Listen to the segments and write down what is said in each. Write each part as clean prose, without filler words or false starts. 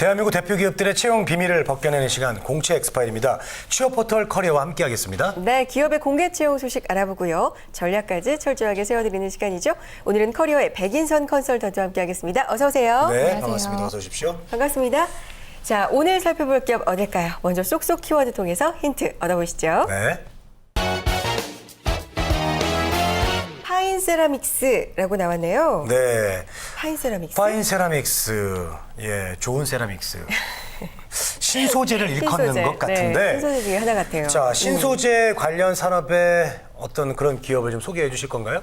대한민국 대표 기업들의 채용 비밀을 벗겨내는 시간 공채 엑스파일입니다. 취업 포털 커리어와 함께하겠습니다. 네, 기업의 공개 채용 소식 알아보고요. 전략까지 철저하게 세워드리는 시간이죠. 오늘은 커리어의 백인선 컨설턴트와 함께하겠습니다. 어서 오세요. 네, 안녕하세요. 반갑습니다. 어서 오십시오. 반갑습니다. 자, 오늘 살펴볼 기업 어딜까요? 먼저 쏙쏙 키워드 통해서 힌트 얻어보시죠. 네. 파인세라믹스라고 나왔네요. 네. 파인세라믹스. 파인 세라믹스. 예, 좋은 세라믹스. 신소재를 일컫는 신소재. 것 같은데. 네, 신소재 중에 하나 같아요. 자, 신소재 관련 산업의 어떤 그런 기업을 좀 소개해 주실 건가요?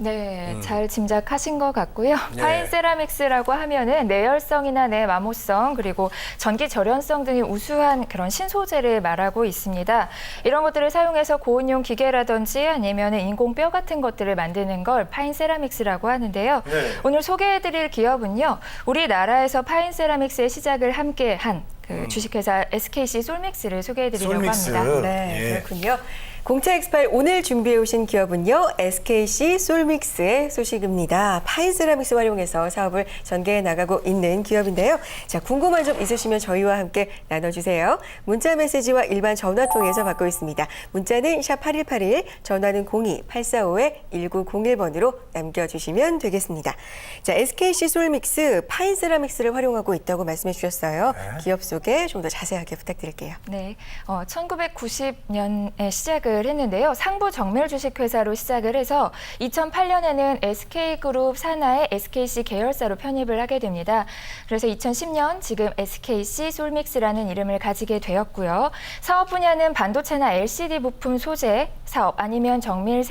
네, 잘 짐작하신 것 같고요. 네. 파인 세라믹스라고 하면은 내열성이나 내마모성 그리고 전기 절연성 등이 우수한 그런 신소재를 말하고 있습니다. 이런 것들을 사용해서 고온용 기계라든지 아니면 인공뼈 같은 것들을 만드는 걸 파인 세라믹스라고 하는데요. 네. 오늘 소개해드릴 기업은요, 우리나라에서 파인 세라믹스의 시작을 함께한 그 주식회사 SKC 솔믹스를 소개해드리려고 솔믹스. 합니다. 네, 예. 그렇군요. 공채 엑스파일 오늘 준비해 오신 기업은요. SKC 솔믹스의 소식입니다. 파인세라믹스 활용해서 사업을 전개해 나가고 있는 기업인데요. 자, 궁금한 점 있으시면 저희와 함께 나눠주세요. 문자 메시지와 일반 전화 통해서 받고 있습니다. 문자는 샵 8181, 전화는 02-845-1901번으로 남겨주시면 되겠습니다. 자, SKC 솔믹스 파인세라믹스를 활용하고 있다고 말씀해 주셨어요. 네. 기업 소개 좀 더 자세하게 부탁드릴게요. 네, 1990년에 시작을 했는데요. 상부 정밀 주식회사로 시작을 해서 2008년에는 SK그룹 산하의 SKC 계열사로 편입을 하게 됩니다. 그래서 2010년 지금 SKC 솔믹스라는 이름을 가지게 되었고요. 사업 분야는 반도체나 LCD 부품 소재 사업 아니면 정밀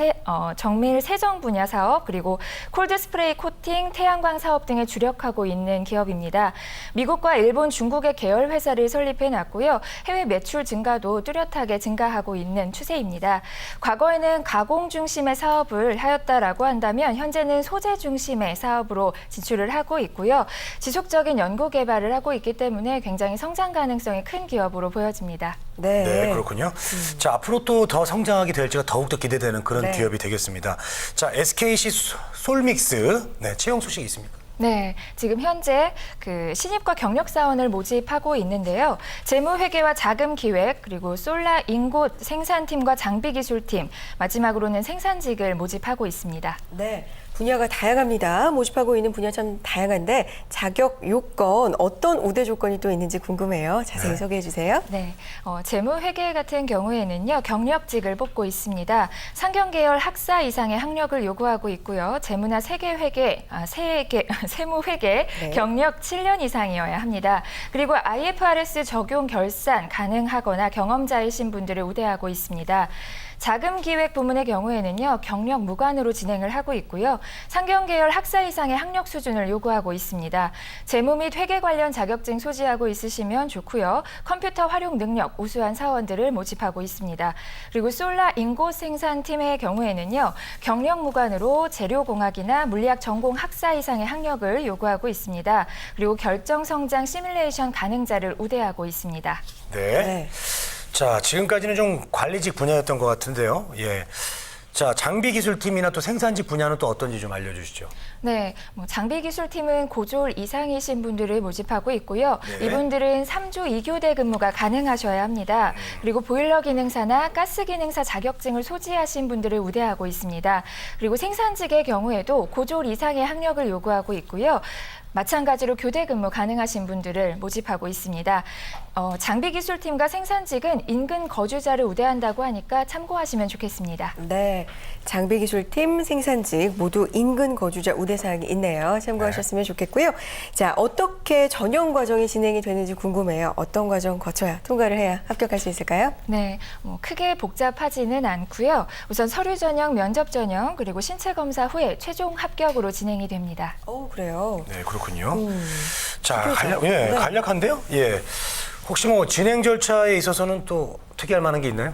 세정 분야 사업 그리고 콜드 스프레이 코팅, 태양광 사업 등에 주력하고 있는 기업입니다. 미국과 일본, 중국의 계열 회사를 설립해 놨고요. 해외 매출 증가도 뚜렷하게 증가하고 있는 추세입니다. 과거에는 가공 중심의 사업을 하였다라고 한다면 현재는 소재 중심의 사업으로 진출을 하고 있고요. 지속적인 연구 개발을 하고 있기 때문에 굉장히 성장 가능성이 큰 기업으로 보여집니다. 네, 그렇군요. 자, 앞으로 또 더 성장하게 될지가 더욱더 기대되는 그런 네. 기업이 되겠습니다. 자, SKC 솔믹스. 네, 채용 소식이 있습니까? 네, 지금 현재 그 신입과 경력 사원을 모집하고 있는데요. 재무회계와 자금기획 그리고 솔라 인곳 생산팀과 장비기술팀 마지막으로는 생산직을 모집하고 있습니다. 네, 분야가 다양합니다. 모집하고 있는 분야 참 다양한데 자격 요건 어떤 우대 조건이 또 있는지 궁금해요. 자세히 소개해 주세요. 네, 재무회계 같은 경우에는요, 경력직을 뽑고 있습니다. 상경계열 학사 이상의 학력을 요구하고 있고요. 재무나 세무회계 네. 경력 7년 이상이어야 합니다. 그리고 IFRS 적용 결산 가능하거나 경험자이신 분들을 우대하고 있습니다. 자금기획 부문의 경우에는요, 경력 무관으로 진행을 하고 있고요. 상경계열 학사 이상의 학력 수준을 요구하고 있습니다. 재무 및 회계 관련 자격증 소지하고 있으시면 좋고요. 컴퓨터 활용 능력 우수한 사원들을 모집하고 있습니다. 그리고 솔라 인고 생산팀의 경우에는요, 경력 무관으로 재료공학이나 물리학 전공 학사 이상의 학력을 요구하고 있습니다. 그리고 결정 성장 시뮬레이션 가능자를 우대하고 있습니다. 네. 네. 자, 지금까지는 좀 관리직 분야였던 것 같은데요. 예. 자, 장비기술팀이나 또 생산직 분야는 또 어떤지 좀 알려주시죠. 네, 장비기술팀은 고졸 이상이신 분들을 모집하고 있고요. 네. 이분들은 3주 2교대 근무가 가능하셔야 합니다. 그리고 보일러 기능사나 가스 기능사 자격증을 소지하신 분들을 우대하고 있습니다. 그리고 생산직의 경우에도 고졸 이상의 학력을 요구하고 있고요. 마찬가지로 교대 근무 가능하신 분들을 모집하고 있습니다. 장비기술팀과 생산직은 인근 거주자를 우대한다고 하니까 참고하시면 좋겠습니다. 네, 장비기술팀, 생산직 모두 인근 거주자 우대사항이 있네요. 참고하셨으면 좋겠고요. 자, 어떻게 전형 과정이 진행이 되는지 궁금해요. 어떤 과정 거쳐야 통과를 해야 합격할 수 있을까요? 네, 크게 복잡하지는 않고요. 우선 서류 전형, 면접 전형, 그리고 신체 검사 후에 최종 합격으로 진행이 됩니다. 그래요. 네, 그렇군요. 자, 그렇죠. 네. 네. 간략한데요. 예. 혹시 뭐 진행 절차에 있어서는 또 특이할 만한 게 있나요?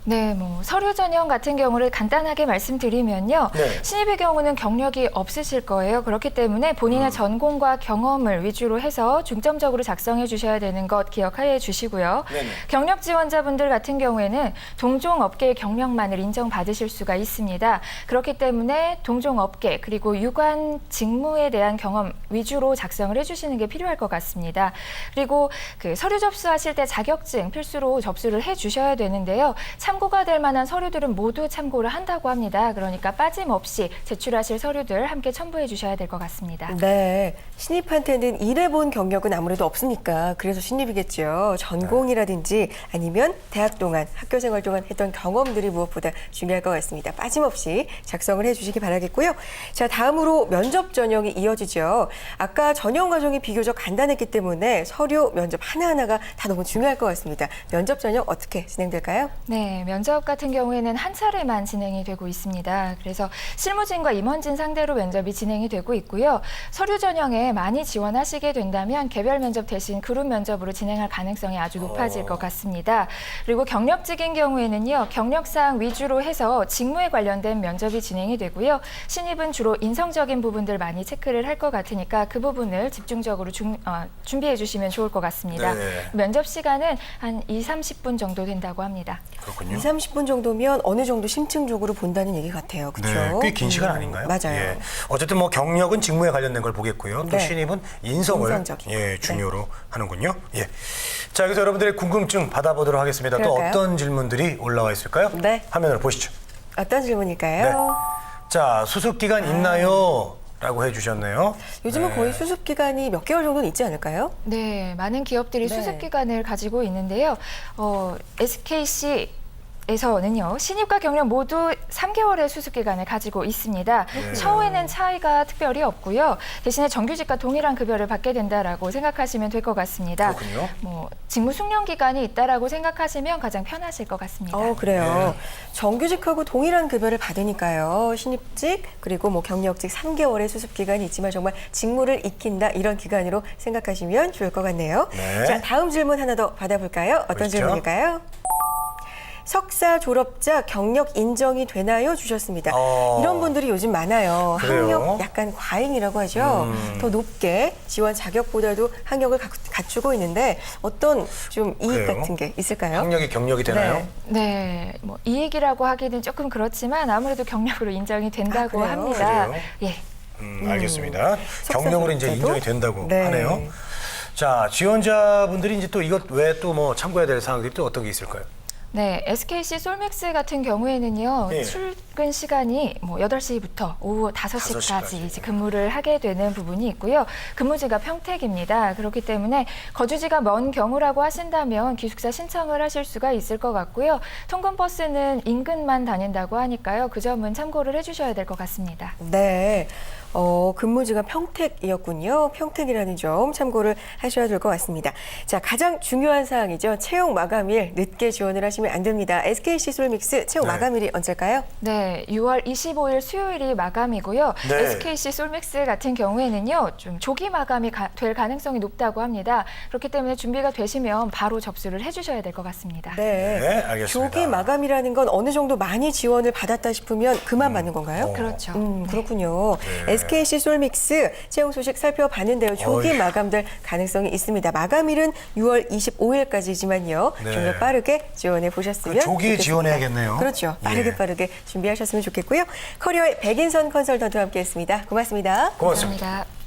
네, 뭐 서류 전형 같은 경우를 간단하게 말씀드리면요. 네. 신입의 경우는 경력이 없으실 거예요. 그렇기 때문에 본인의 전공과 경험을 위주로 해서 중점적으로 작성해 주셔야 되는 것 기억하여 주시고요. 네네. 경력 지원자분들 같은 경우에는 동종 업계의 경력만을 인정받으실 수가 있습니다. 그렇기 때문에 동종 업계 그리고 유관 직무에 대한 경험 위주로 작성을 해주시는 게 필요할 것 같습니다. 그리고 그 서류 접수하실 때 자격증 필수로 접수를 해주셔야 되는데요. 참고가 될 만한 서류들은 모두 참고를 한다고 합니다. 그러니까 빠짐없이 제출하실 서류들 함께 첨부해 주셔야 될 것 같습니다. 네, 신입한테는 일해본 경력은 아무래도 없으니까 그래서 신입이겠죠. 전공이라든지 아니면 대학 동안, 학교 생활 동안 했던 경험들이 무엇보다 중요할 것 같습니다. 빠짐없이 작성을 해주시기 바라겠고요. 자, 다음으로 면접 전형이 이어지죠. 아까 전형 과정이 비교적 간단했기 때문에 서류, 면접 하나하나가 다 너무 중요할 것 같습니다. 면접 전형 어떻게 진행될까요? 네, 면접 같은 경우에는 한 차례만 진행이 되고 있습니다. 그래서 실무진과 임원진 상대로 면접이 진행이 되고 있고요. 서류 전형에 많이 지원하시게 된다면 개별 면접 대신 그룹 면접으로 진행할 가능성이 아주 높아질 것 같습니다. 그리고 경력직인 경우에는요, 경력사항 위주로 해서 직무에 관련된 면접이 진행이 되고요. 신입은 주로 인성적인 부분들 많이 체크를 할 것 같으니까 그 부분을 집중적으로 준비해 주시면 좋을 것 같습니다. 네. 면접 시간은 한 2~30분 정도 된다고 합니다. 그렇군요. 2~30분 정도면 어느 정도 심층적으로 본다는 얘기 같아요. 그렇죠? 네, 꽤 긴 시간 아닌가요? 맞아요. 예. 어쨌든 뭐 경력은 직무에 관련된 걸 보겠고요. 또 네. 신입은 인성을 인성적인. 예, 중요로 하는군요. 예. 자, 여기서 여러분들의 궁금증 받아보도록 하겠습니다. 그럴까요? 또 어떤 질문들이 올라와 있을까요? 네. 화면으로 보시죠. 어떤 질문일까요? 자, 수습 기간 있나요? 라고 해주셨네요. 요즘은 네. 거의 수습 기간이 몇 개월 정도는 있지 않을까요? 네, 많은 기업들이 네. 수습 기간을 가지고 있는데요. SKC에서는요, 신입과 경력 모두 3개월의 수습 기간을 가지고 있습니다. 처우에는 차이가 특별히 없고요. 대신에 정규직과 동일한 급여를 받게 된다라고 생각하시면 될 것 같습니다. 그렇군요. 뭐 직무 숙련 기간이 있다라고 생각하시면 가장 편하실 것 같습니다. 그래요. 정규직하고 동일한 급여를 받으니까요. 신입직 그리고 뭐 경력직 3개월의 수습 기간이 있지만 정말 직무를 익힌다 이런 기간으로 생각하시면 좋을 것 같네요. 네. 자, 다음 질문 하나 더 받아볼까요? 어떤 보시죠. 질문일까요? 석사 졸업자 경력 인정이 되나요? 주셨습니다. 이런 분들이 요즘 많아요. 그래요? 학력 약간 과잉이라고 하죠. 더 높게 지원 자격보다도 학력을 갖추고 있는데 어떤 좀 이익 그래요? 같은 게 있을까요? 학력이 경력이 되나요? 네. 네, 뭐 이익이라고 하기는 조금 그렇지만 아무래도 경력으로 인정이 된다고 그래요? 합니다. 그래요? 예. 알겠습니다. 석사 경력으로 이제 졸업자도? 인정이 된다고 네. 하네요. 자, 지원자분들이 이제 또 이것 외에 또 뭐 참고해야 될 사항들이 또 어떤 게 있을까요? 네, SKC 솔맥스 같은 경우에는요, 예. 출근 시간이 뭐 8시부터 오후 5시까지 5시까지. 이제 근무를 하게 되는 부분이 있고요. 근무지가 평택입니다. 그렇기 때문에 거주지가 먼 경우라고 하신다면 기숙사 신청을 하실 수가 있을 것 같고요. 통근버스는 인근만 다닌다고 하니까요. 그 점은 참고를 해주셔야 될 것 같습니다. 네. 근무지가 평택이었군요. 평택이라는 점 참고를 하셔야 될 것 같습니다. 자, 가장 중요한 사항이죠. 채용 마감일 늦게 지원을 하시면 안 됩니다. SKC 솔믹스 채용 네. 마감일이 언제일까요? 네, 6월 25일 수요일이 마감이고요. 네. SKC 솔맥스 같은 경우에는요, 좀 조기 마감이 될 가능성이 높다고 합니다. 그렇기 때문에 준비가 되시면 바로 접수를 해주셔야 될 것 같습니다. 네, 알겠습니다. 조기 마감이라는 건 어느 정도 많이 지원을 받았다 싶으면 그만 받는 건가요? 그렇죠. 그렇군요. 네. SKC 솔믹스 채용 소식 살펴봤는데요. 조기 어휴. 마감될 가능성이 있습니다. 마감일은 6월 25일까지지만요. 네. 좀 더 빠르게 지원해 보셨으면 그 조기에 좋겠습니다. 지원해야겠네요. 그렇죠. 예. 빠르게 준비하셨으면 좋겠고요. 커리어의 백인선 컨설턴트와 함께했습니다. 고맙습니다. 고맙습니다. 감사합니다.